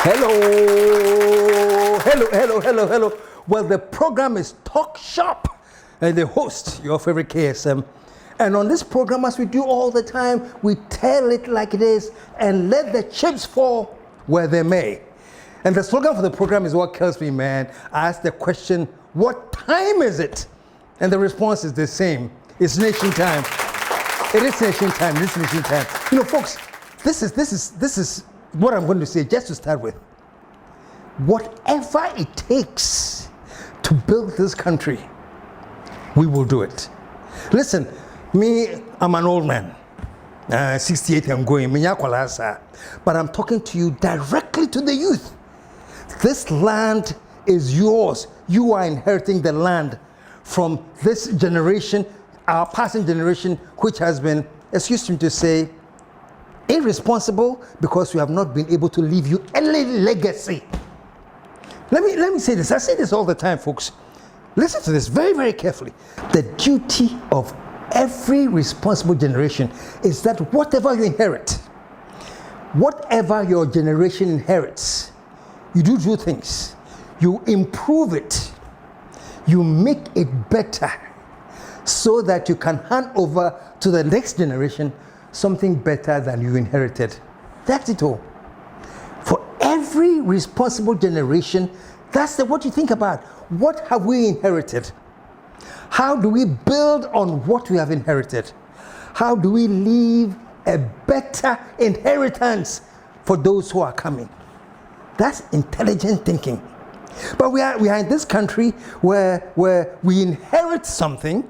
Hello. Well, the program is Talk Shop, and the host, your favorite KSM. And on this program, as we do all the time, we tell it like it is and let the chips fall where they may. And the slogan for the program is what kills me, man. I ask the question, what time is it? And the response is the same. It's nation time. It is nation time. It's nation time. You know, folks, this is what I'm going to say just to start with. Whatever it takes to build this country, we will do it. Listen, me, I'm an old man. 68 I'm going. But I'm talking to you directly to the youth. This land is yours. You are inheriting the land from this generation, our passing generation, which has been, excuse me to say, irresponsible because we have not been able to leave you any legacy. Let me say this. I say this all the time, folks. Listen to this very, very carefully. The duty of every responsible generation is that whatever you inherit, whatever your generation inherits, you do two things. You improve it. You make it better so that you can hand over to the next generation something better than you inherited. That's it all. For every responsible generation, that's what you think about. What have we inherited? How do we build on what we have inherited? How do we leave a better inheritance for those who are coming? That's intelligent thinking. But we are in this country where we inherit something,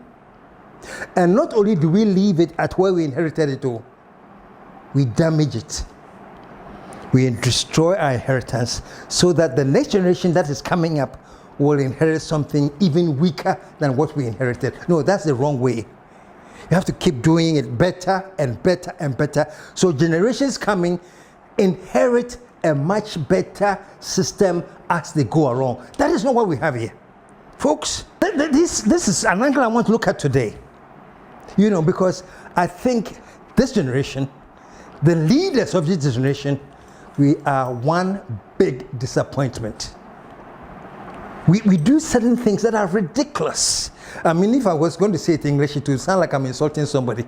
and not only do we leave it at where we inherited it all, we damage it. We destroy our inheritance so that the next generation that is coming up will inherit something even weaker than what we inherited. No, that's the wrong way. You have to keep doing it better and better and better. So generations coming inherit a much better system as they go along. That is not what we have here. Folks, this is an angle I want to look at today. You know, because I think this generation, the leaders of this generation, we are one big disappointment. We do certain things that are ridiculous. I mean, if I was going to say it in English, it would sound like I'm insulting somebody.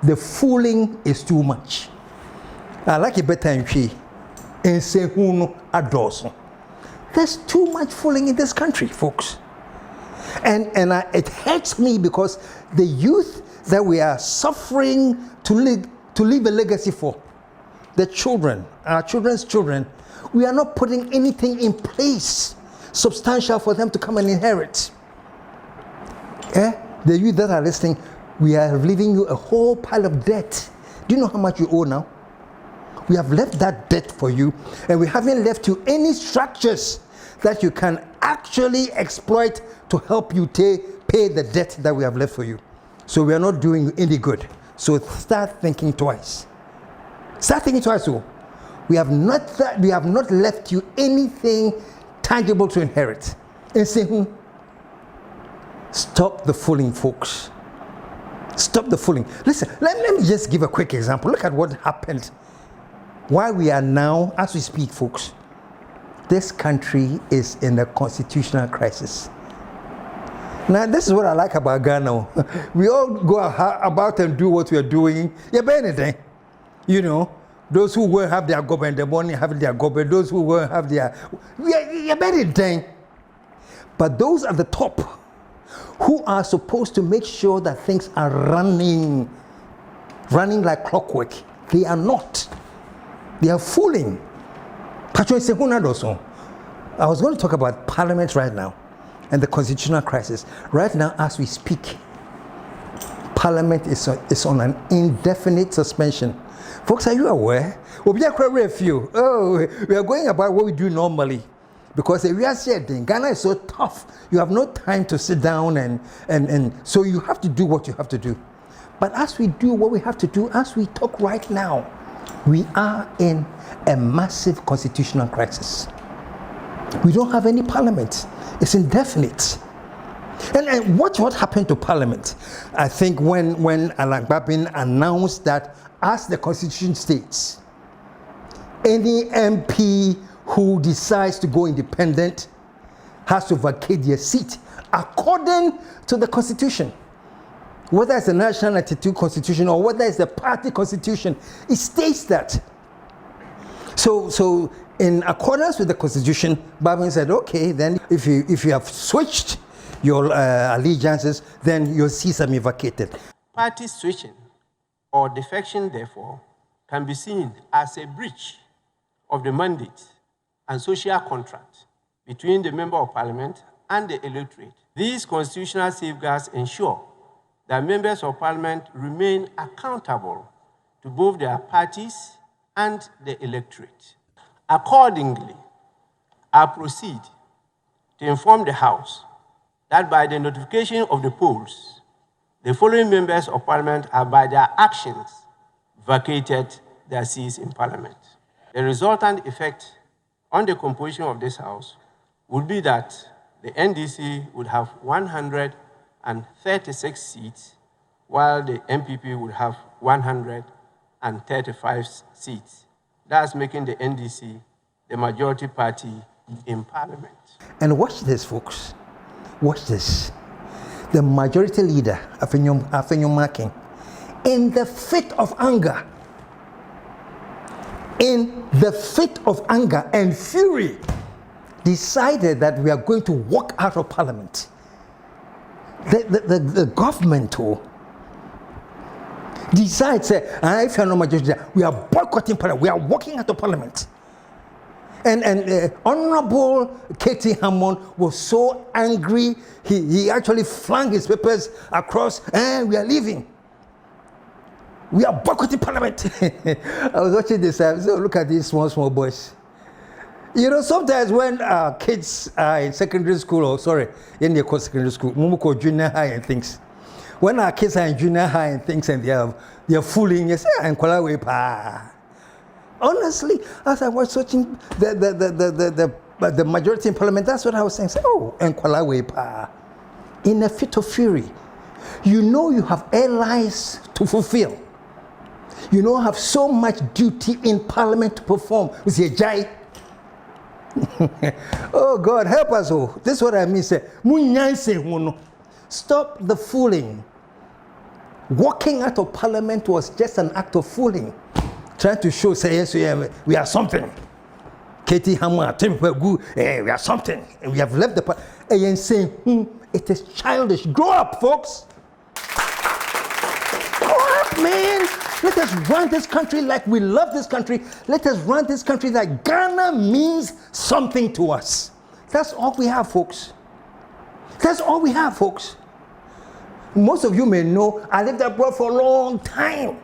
The fooling is too much. I like it better in Chi. There's too much fooling in this country, folks. And it hurts me because the youth that we are suffering to leave a legacy for, the children, our children's children, we are not putting anything in place substantial for them to come and inherit. The youth that are listening, we are leaving you a whole pile of debt. Do you know how much you owe now? We have left that debt for you, and we haven't left you any structures that you can actually exploit to help you pay the debt that we have left for you. So we are not doing you any good. So start thinking twice. Start thinking twice. So we have not left you anything tangible to inherit. And say, stop the fooling, folks. Stop the fooling. Listen, let me just give a quick example. Look at what happened. Why we are now, as we speak, folks, this country is in a constitutional crisis. Now, this is what I like about Ghana. We all go about and do what we are doing. You know, those who will have their government, the money have their government. Those who will have their, but those at the top, who are supposed to make sure that things are running like clockwork, they are not. They are fooling. I was going to talk about Parliament right now and the constitutional crisis. Right now, as we speak, Parliament is on an indefinite suspension. Folks, are you aware? Oh, we are going about what we do normally. Because we are saying Ghana is so tough. You have no time to sit down and so you have to do what you have to do. But as we do what we have to do, as we talk right now, we are in a massive constitutional crisis. We don't have any parliament. It's indefinite. And what happened to Parliament? I think when Alan Babin announced that, as the Constitution states, any MP who decides to go independent has to vacate their seat according to the Constitution. Whether it's the National 92 Constitution or whether it's the party Constitution, it states that. So in accordance with the Constitution, Bible said, okay, then if you have switched your allegiances, then your seats are vacated. Party switching or defection, therefore, can be seen as a breach of the mandate and social contract between the Member of Parliament and the electorate. These constitutional safeguards ensure that Members of Parliament remain accountable to both their parties and the electorate. Accordingly, I proceed to inform the House that by the notification of the polls, the following Members of Parliament have by their actions vacated their seats in Parliament. The resultant effect on the composition of this House would be that the NDC would have 136 seats, while the MPP would have 135 seats. That's making the NDC the majority party in Parliament. And watch this, folks. Watch this. The majority leader, Afenyo Makin, in the fit of anger, and fury, decided that we are going to walk out of Parliament. The government decides, if you're not majority, we are boycotting Parliament, we are walking out of Parliament. And Honorable K.T. Hammond was so angry, he actually flung his papers across, and we are leaving. We are boycotting Parliament. I was watching this, so look at these small boys. You know, sometimes when kids are in secondary school, in the secondary school, Mumuko junior high and things. When our kids are in junior high and things, and they are fooling, you say, and Kwalawe pa. Honestly, as I was watching the majority in Parliament, that's what I was saying. Oh, and Kwalawe pa. In a fit of fury. You know you have airlines to fulfill. You know have so much duty in Parliament to perform. You say, gyae. Oh God, help us all. This is what I mean. Say, stop the fooling. Walking out of Parliament was just an act of fooling. Trying to show, say, yes, we are something. K.T. Hammond, we are something. And we have left the party. And saying, it is childish. Grow up, folks. Grow up, man. Let us run this country like we love this country. Let us run this country like Ghana means something to us. That's all we have, folks. That's all we have, folks. Most of you may know I lived abroad for a long time.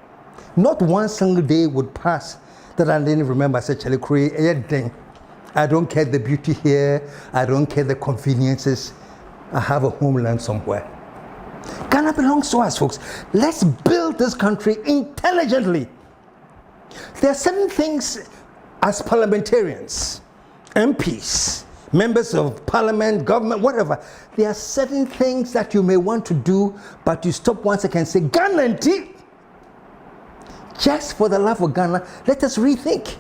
Not one single day would pass that I didn't remember such a thing. I don't care the beauty here. I don't care the conveniences. I have a homeland somewhere. Ghana belongs to us, folks. Let's build this country intelligently. There are certain things as parliamentarians, MPs, members of parliament, government, whatever. There are certain things that you may want to do, but you stop once again and say, Ghana, just for the love of Ghana, let us rethink.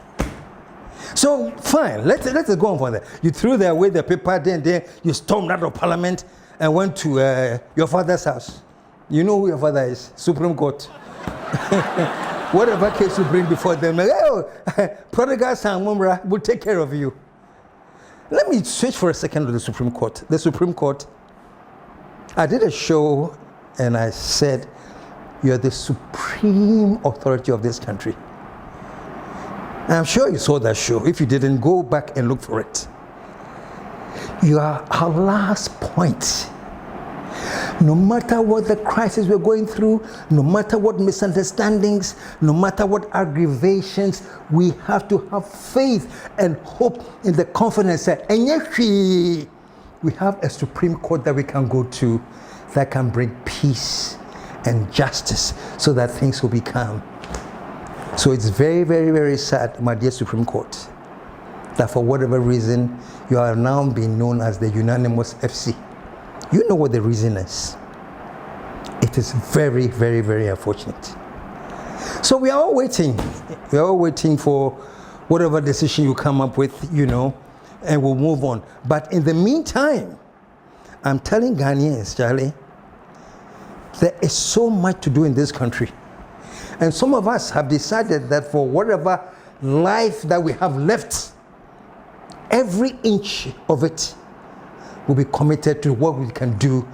So fine, let's go on for that. You threw away the paper, then you stormed out of Parliament and went to your father's house. You know who your father is? Supreme Court. Whatever case you bring before them, prodigal son, Mumra will take care of you. Let me switch for a second to the Supreme Court. The Supreme Court, I did a show and I said, you're the supreme authority of this country. I'm sure you saw that show. If you didn't, go back and look for it. You are our last point. No matter what the crisis we're going through, no matter what misunderstandings, no matter what aggravations, we have to have faith and hope in the confidence that we have a Supreme Court that we can go to that can bring peace and justice so that things will be calm. So it's very, very, very sad, my dear Supreme Court, that for whatever reason, you are now being known as the unanimous FC. You know what the reason is. It is very, very, very unfortunate. So we are all waiting. We are all waiting for whatever decision you come up with, and we'll move on. But in the meantime, I'm telling Ghanaians, Charlie, there is so much to do in this country. And some of us have decided that for whatever life that we have left, every inch of it will be committed to what we can do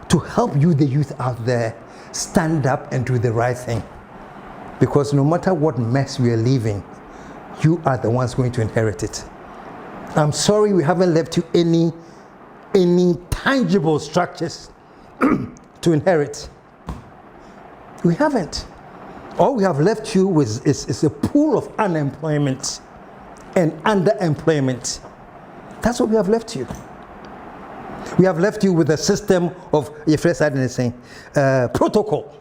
to help you, the youth out there, stand up and do the right thing. Because no matter what mess we are leaving, you are the ones going to inherit it. I'm sorry we haven't left you any tangible structures to inherit. We haven't. All we have left you with is a pool of unemployment and underemployment. That's what we have left you. We have left you with a system of, protocol.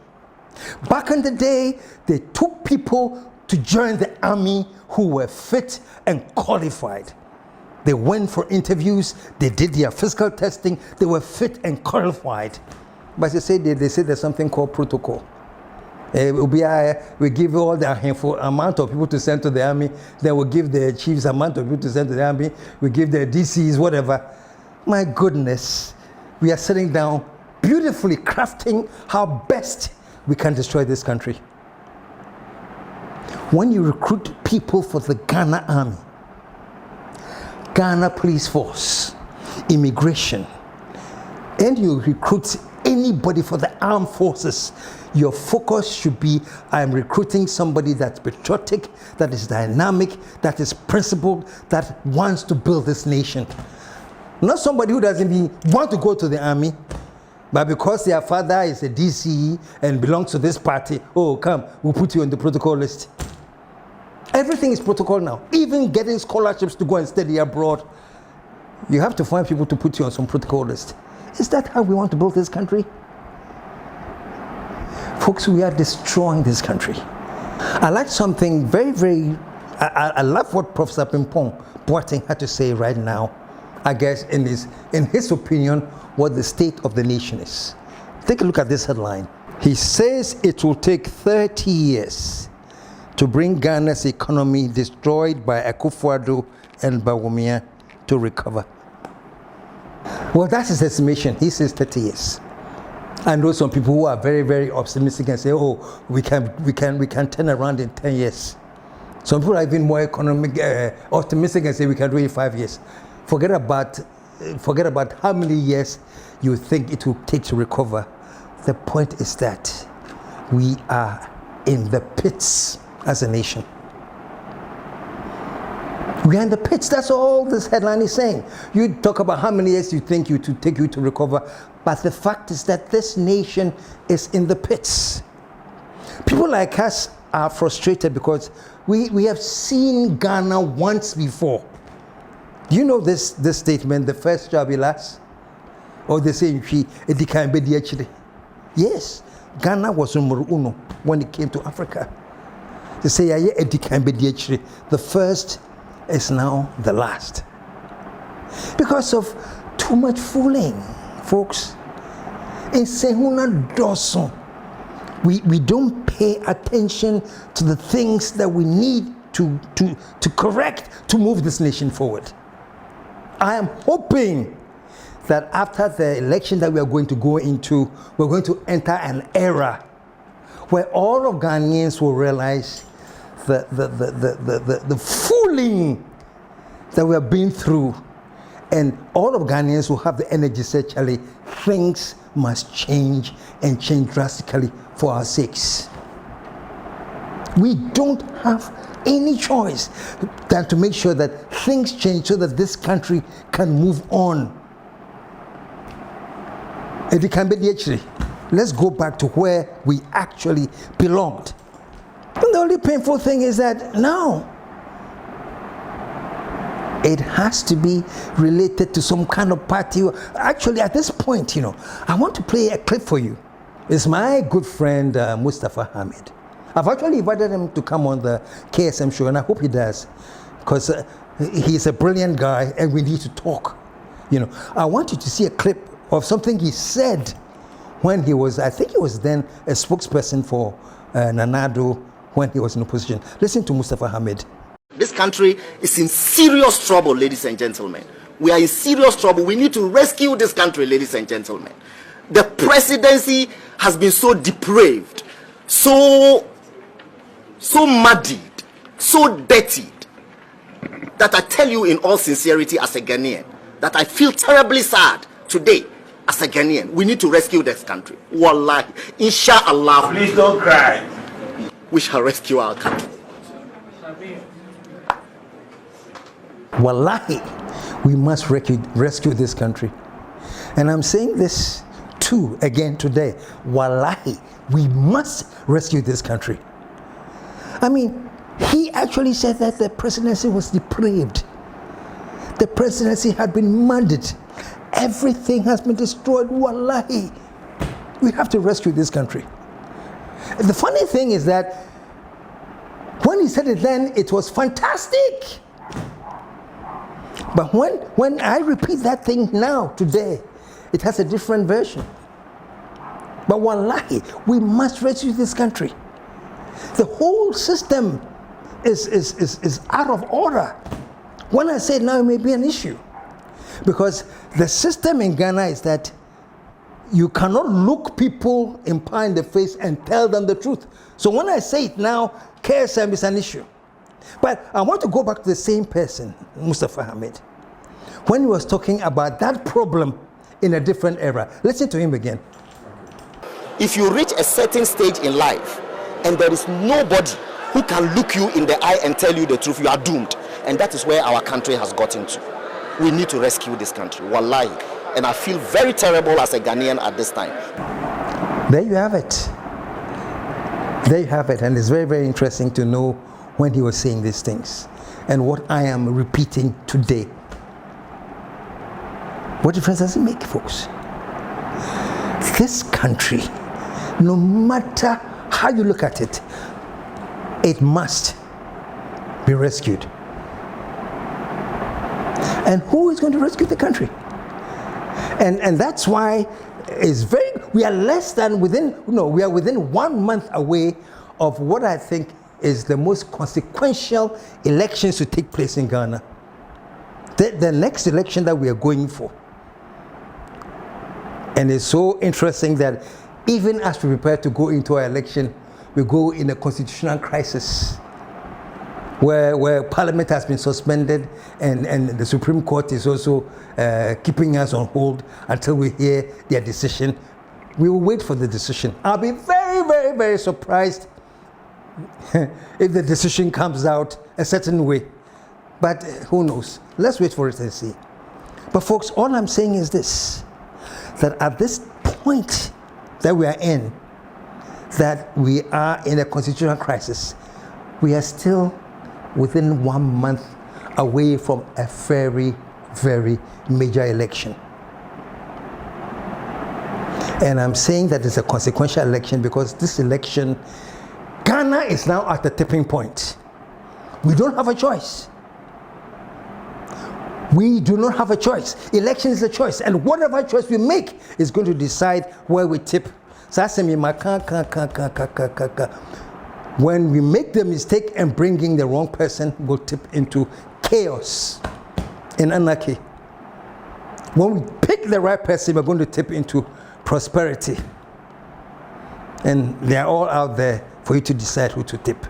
Back in the day, they took people to join the army who were fit and qualified. They went for interviews, they did their physical testing, they were fit and qualified. But they say there's something called protocol. We give all the handful amount of people to send to the army, then we'll give the chiefs amount of people to send to the army, we give the DCs, whatever. My goodness, we are sitting down beautifully crafting how best we can destroy this country. When you recruit people for the Ghana Army, Ghana Police Force, immigration, and you recruit anybody for the armed forces, your focus should be, I am recruiting somebody that's patriotic, that is dynamic, that is principled, that wants to build this nation. Not somebody who doesn't even want to go to the army, but because their father is a DCE and belongs to this party, oh, come, we'll put you on the protocol list. Everything is protocol now. Even getting scholarships to go and study abroad, you have to find people to put you on some protocol list. Is that how we want to build this country? Folks, we are destroying this country. I like something I love what Professor Pimpong Boateng had to say right now, I guess, in his opinion, what the state of the nation is. Take a look at this headline. He says it will take 30 years to bring Ghana's economy destroyed by Akufo-Addo and Bawumia to recover. Well, that's his estimation. He says 30 years. I know some people who are very, very optimistic and say, oh, we can turn around in 10 years. Some people are even more optimistic and say we can do it in 5 years. Forget about how many years you think it will take to recover. The point is that we are in the pits as a nation. We are in the pits. That's all this headline is saying. You talk about how many years you think it will take you to recover, but the fact is that this nation is in the pits. People like us are frustrated because we have seen Ghana once before. You know this statement, the first shall be last? Or they say, yes, Ghana was number uno when it came to Africa. They say, the first is now the last. Because of too much fooling, folks. In Sehuna Dawson, we don't pay attention to the things that we need to correct to move this nation forward. I am hoping that after the election that we are going to go into, we're going to enter an era where all of Ghanaians will realize the fooling that we have been through, and all of Ghanaians will have the energy to say, Charlie, things must change and change drastically for our sakes. We don't have any choice than to make sure that things change so that this country can move on. If it can be actually, let's go back to where we actually belonged. And the only painful thing is that now it has to be related to some kind of party. Actually, at this point, I want to play a clip for you. It's my good friend Mustafa Hamid. I've actually invited him to come on the KSM show, and I hope he does, because he's a brilliant guy and we need to talk. I want you to see a clip of something he said when he was, I think he was then a spokesperson for Nana Addo when he was in opposition. Listen to Mustafa Hamid. This country is in serious trouble, ladies and gentlemen. We are in serious trouble. We need to rescue this country, ladies and gentlemen. The presidency has been so depraved, so muddied, so dirtied, that I tell you in all sincerity as a Ghanaian, that I feel terribly sad today as a Ghanaian. We need to rescue this country. Wallahi, inshallah. Please don't cry. We shall rescue our country. Wallahi, we must rescue this country. And I'm saying this too again today. Wallahi, we must rescue this country. I mean, he actually said that the presidency was depraved. The presidency had been murdered. Everything has been destroyed. Wallahi, we have to rescue this country. The funny thing is that when he said it then, it was fantastic. But when I repeat that thing now, today, it has a different version. But wallahi, we must rescue this country. The whole system is out of order. When I say now, it may be an issue. Because the system in Ghana is that you cannot look people in power in the face and tell them the truth. So when I say it now, KSM is an issue. But I want to go back to the same person, Mustafa Hamid, when he was talking about that problem in a different era. Listen to him again. If you reach a certain stage in life and there is nobody who can look you in the eye and tell you the truth, you are doomed. And that is where our country has gotten to. We need to rescue this country, wallahi. And I feel very terrible as a Ghanaian at this time. There you have it. There you have it. And it's very, very interesting to know when he was saying these things and what I am repeating today. What difference does it make, folks? This country, no matter how you look at it, it must be rescued. And who is going to rescue the country? And that's why we are within 1 month away of what I think is the most consequential elections to take place in Ghana. The next election that we are going for. And it's so interesting that even as we prepare to go into our election, we go in a constitutional crisis where Parliament has been suspended and the Supreme Court is also keeping us on hold until we hear their decision. We will wait for the decision. I'll be very, very, very surprised if the decision comes out a certain way. But who knows? Let's wait for it and see. But folks, all I'm saying is this, that at this point that we are in, that we are in a constitutional crisis, we are still within 1 month away from a very, very major election. And I'm saying that it's a consequential election because this election, Ghana is now at the tipping point. We don't have a choice. We do not have a choice. Election is a choice, and whatever choice we make is going to decide where we tip. When we make the mistake and bringing the wrong person, we'll tip into chaos and anarchy. When we pick the right person, we're going to tip into prosperity. And they're all out there for you to decide who to tip.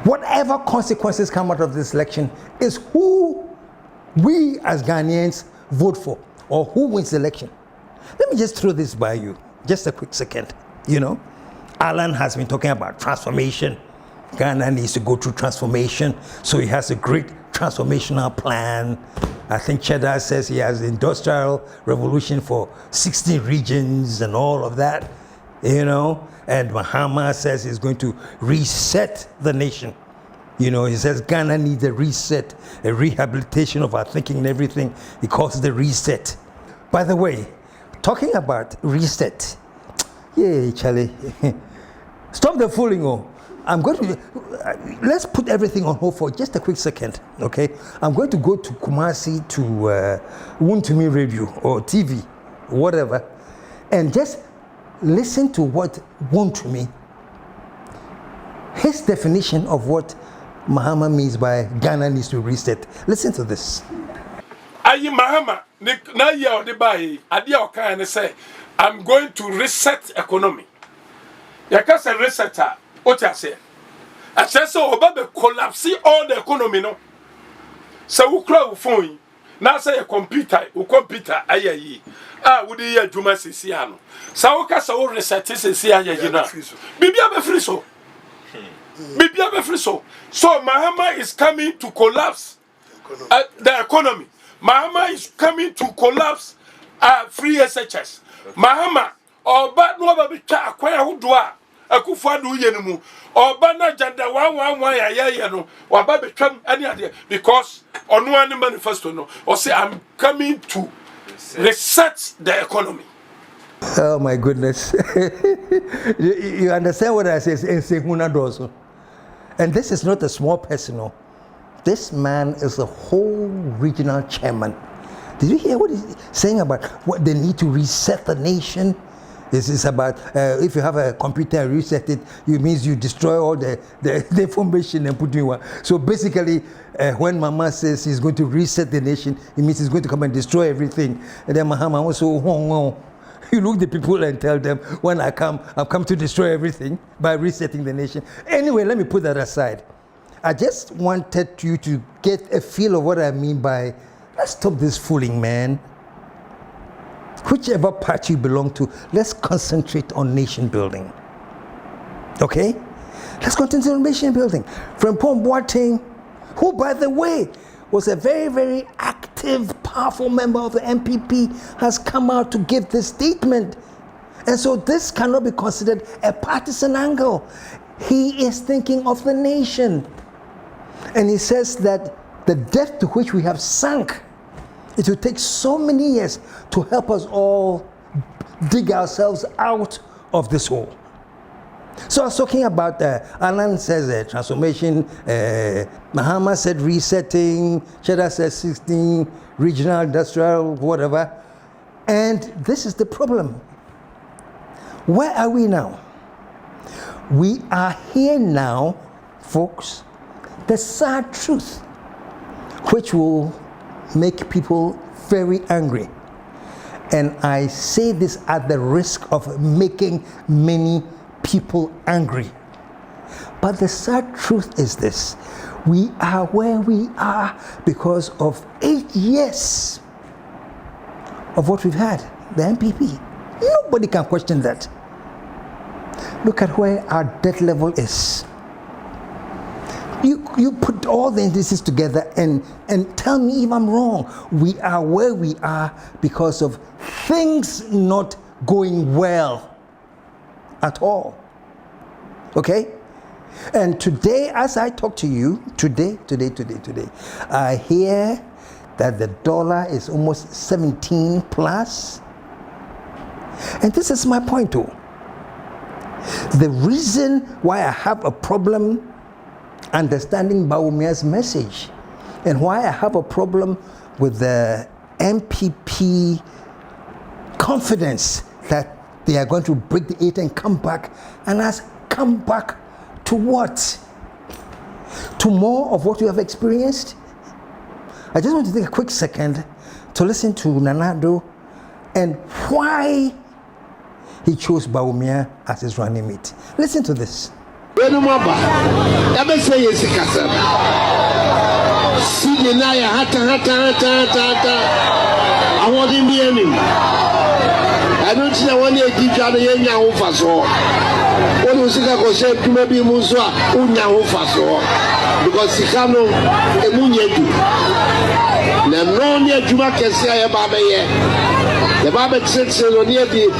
Whatever consequences come out of this election is who we as Ghanaians vote for, or who wins the election. Let me just throw this by you, just a quick second. You know, Alan has been talking about transformation. Ghana needs to go through transformation, so he has a great transformational plan. I think Cheddar says he has industrial revolution for 16 regions and all of that, you know. And Mahama says he's going to reset the nation. You know, he says Ghana needs a reset, a rehabilitation of our thinking and everything. He calls it the reset. By the way, talking about reset, yeah, Charlie, stop the fooling. I'm going to, let's put everything on hold for just a quick second, okay? I'm going to go to Kumasi to Wuntumi Radio or TV, whatever, and just listen to what Wuntumi, his definition of what Mahama means by Ghana needs to reset. Listen to this. Ayi Mahama, na ya ode bai, ade a okan ne say, I'm going to reset economy. Ya ka say resetter, what you say? I say so oba be collapse all the economy no. So wo kra wo phone, na say your computer ayayi. Ah, wo dey adwuma sesi ano. Sa wo ka say wo reset sesi ayayi na. Bibia be free so. Bibia be free so. So Mahama is coming to collapse the economy. Mahama is coming to collapse free SHS. Mahama, oba no ba be twa akwan ahodoa akufo adu ye no mu. Oba na janda 111 ya no, waba be twam ani ade because onu an manifesto no, or say I'm coming to reset the economy. Oh my goodness. you understand what I say? And this is not a small person. No. This man is a whole regional chairman. Did you hear what he's saying about what they need to reset the nation? This is about if you have a computer and reset it, it means you destroy all the information and put in one. So basically, when Mama says he's going to reset the nation, it means he's going to come and destroy everything. And then Mahama also, you look the people and tell them, when I come, I've come to destroy everything by resetting the nation. Anyway, let me put that aside. I just wanted you to get a feel of what I mean by, let's stop this fooling, man. Whichever party you belong to, let's concentrate on nation building. Okay? Let's concentrate on nation building. From Paul Boateng, who, by the way, was a very, very active, powerful member of the MPP, has come out to give this statement. And so this cannot be considered a partisan angle. He is thinking of the nation. And he says that the depth to which we have sunk, it will take so many years to help us all dig ourselves out of this hole. So I was talking about, Alan says transformation, Mahama said resetting, Cheddar says 16, regional, industrial, whatever. And this is the problem. Where are we now? We are here now, folks. The sad truth, which will make people very angry. And I say this at the risk of making many people angry. But the sad truth is this: we are where we are because of 8 years of what we've had, the MPP. Nobody can question that. Look at where our debt level is. You put all the indices together and tell me if I'm wrong. We are where we are because of things not going well at all. Okay? And today, as I talk to you, today, I hear that the dollar is almost 17 plus. And this is my point too. The reason why I have a problem understanding Bawumia's message and why I have a problem with the MPP confidence that they are going to break the 8 and come back, and ask, come back to what? To more of what you have experienced? I just want to take a quick second to listen to Nanado and why he chose Bawumia as his running mate. Listen to this. I don't see one year deep down the young faso. What was it I said to maybe Muswa, Unya faso, because Sikano, a Munyedu. Nemonia Juma Kessia Babaye. The Baba said, near the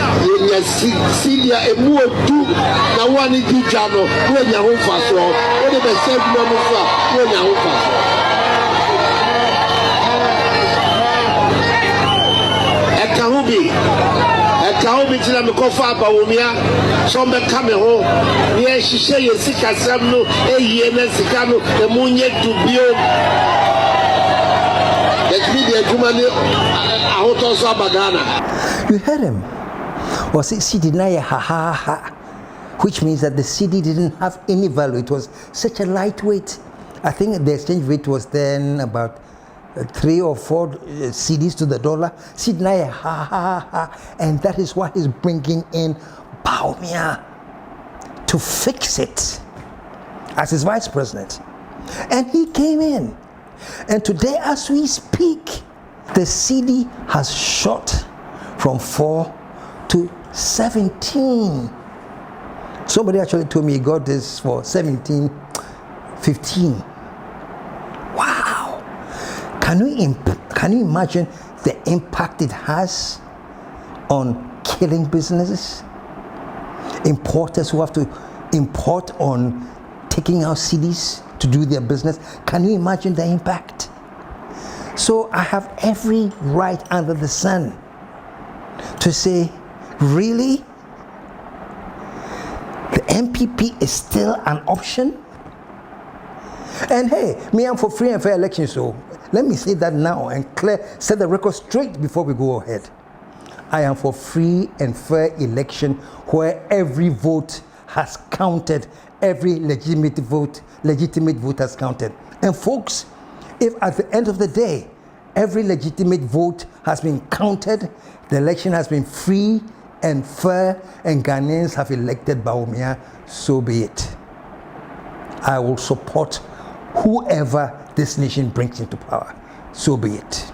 Celia, a more two, now one is deep down, Unya faso, what if I said Muswa, Unya faso. How be till I'm a coffee Bawumia, some come home. Yes, she say, you sick as some no, a year, Mexicano, the moon yet to build. Let me be a Jumani, I want also Bagana. You heard him. Or say, deny ha ha ha, which means that the CD didn't have any value. It was such a lightweight. I think the exchange rate was then about 3 or 4 cedis to the dollar. And that is what is bringing in Bawumia to fix it as his vice president. And he came in. And today, as we speak, the cedi has shot from 4 to 17. Somebody actually told me he got this for 17.15. Wow. Can you imagine the impact it has on killing businesses? Importers who have to import on taking out cedis to do their business. Can you imagine the impact? So I have every right under the sun to say, really? The MPP is still an option? And hey, me, I'm for free and fair elections, so let me say that now and set the record straight before we go ahead. I am for free and fair election where every vote has counted, every legitimate vote has counted. And folks, if at the end of the day, every legitimate vote has been counted, the election has been free and fair, and Ghanaians have elected Bawumia, so be it. I will support whoever this nation brings into power, so be it.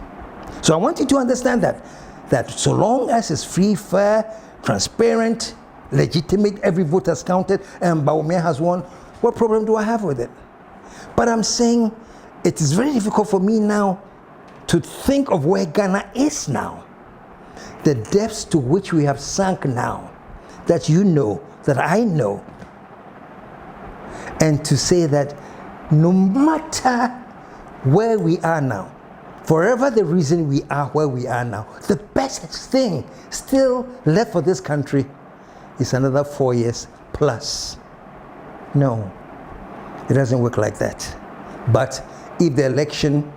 So I want you to understand that so long as it's free, fair, transparent, legitimate, every vote has counted, and Bawumia has won, what problem do I have with it? But I'm saying it is very difficult for me now to think of where Ghana is now, the depths to which we have sunk now, that you know, that I know, and to say that no matter where we are now, forever the reason we are where we are now, the best thing still left for this country is another 4 years plus. No, it doesn't work like that. But if the election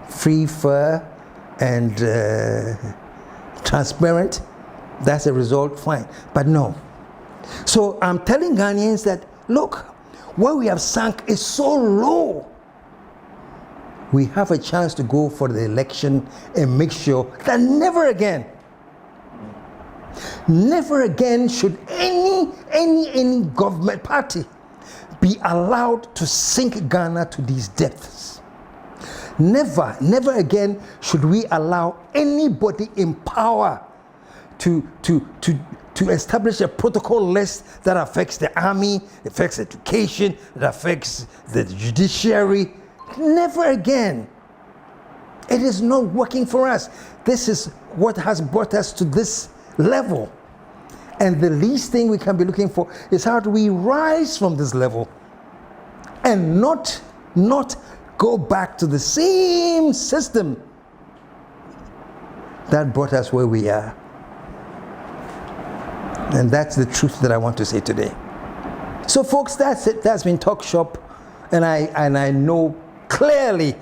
free, fair, and transparent, that's the result, fine. But no. So I'm telling Ghanaians that, look, where we have sunk is so low. We have a chance to go for the election and make sure that never again should any government party be allowed to sink Ghana to these depths. Never again should we allow anybody in power to establish a protocol list that affects the army, affects education, that affects the judiciary. Never again. It is not working for us. This is what has brought us to this level. And the least thing we can be looking for is how do we rise from this level and not go back to the same system that brought us where we are. And that's the truth that I want to say today. So folks, that's it. That's been Talk Shop. And I know clearly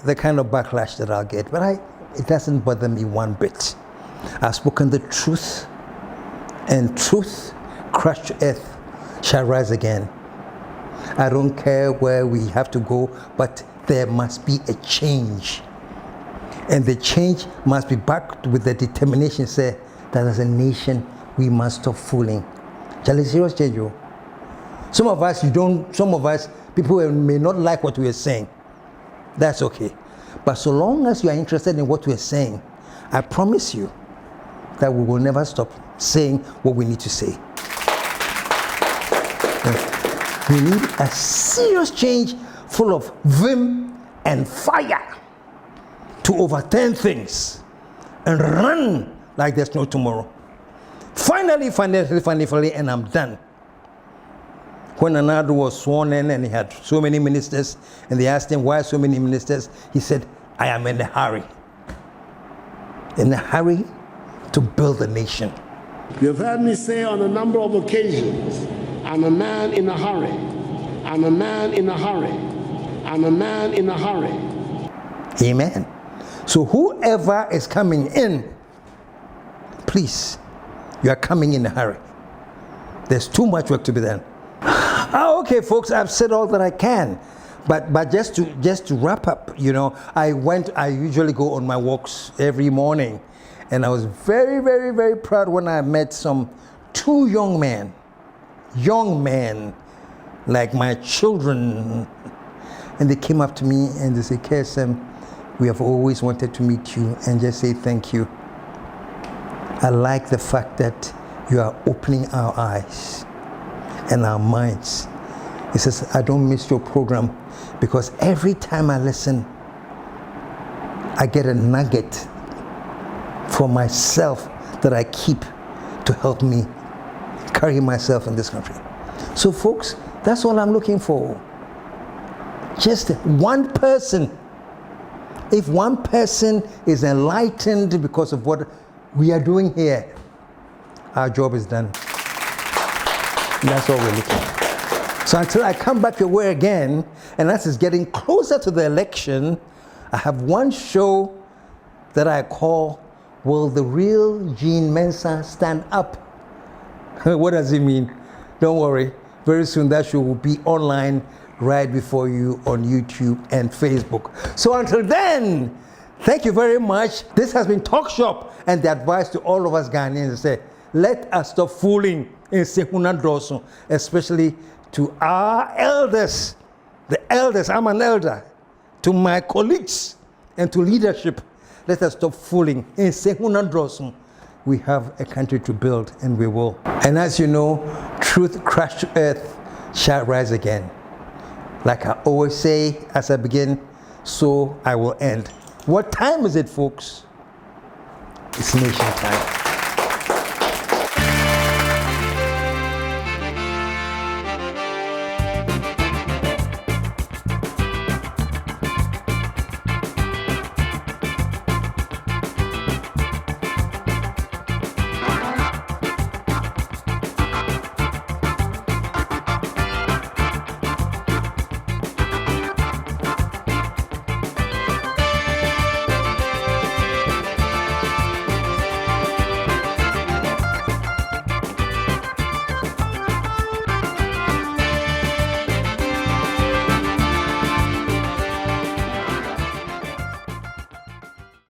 the kind of backlash that I'll get, but it doesn't bother me one bit. I've spoken the truth, and truth crushed to earth shall rise again. I don't care where we have to go, but there must be a change. And the change must be backed with the determination, say, that as a nation, we must stop fooling. Shall I serious change you? Some of us, people may not like what we are saying. That's okay. But so long as you are interested in what we are saying, I promise you that we will never stop saying what we need to say. We need a serious change full of vim and fire to overturn things and run like there's no tomorrow. Finally, and I'm done. When Nana was sworn in and he had so many ministers, and they asked him why so many ministers, he said, I am in a hurry. In a hurry to build a nation. You've heard me say on a number of occasions, I'm a man in a hurry. I'm a man in a hurry. I'm a man in a hurry. Amen. So whoever is coming in, please, you are coming in a hurry. There's too much work to be done. Okay, folks, I've said all that I can. But just to wrap up, you know, I usually go on my walks every morning, and I was very, very, very proud when I met two young men, like my children, and they came up to me and they said, KSM, we have always wanted to meet you and just say thank you. I like the fact that you are opening our eyes and our minds. He says, I don't miss your program because every time I listen, I get a nugget for myself that I keep to help me carry myself in this country. So folks, that's all I'm looking for. Just one person. If one person is enlightened because of what we are doing here, our job is done. And that's all we're looking for. So until I come back your way again, and as it's getting closer to the election, I have one show that I call, Will the Real Gene Mensah Stand Up? What does it mean? Don't worry. Very soon that show will be online right before you on YouTube and Facebook. So until then, thank you very much. This has been Talk Shop, and the advice to all of us Ghanaians is say, let us stop fooling in Sehuna Doso, especially to our elders. The elders, I'm an elder. To my colleagues and to leadership, let us stop fooling in Sehuna Doso. We have a country to build, and we will. And as you know, truth crashed to earth shall rise again. Like I always say as I begin, so I will end. What time is it, folks? It's nation time.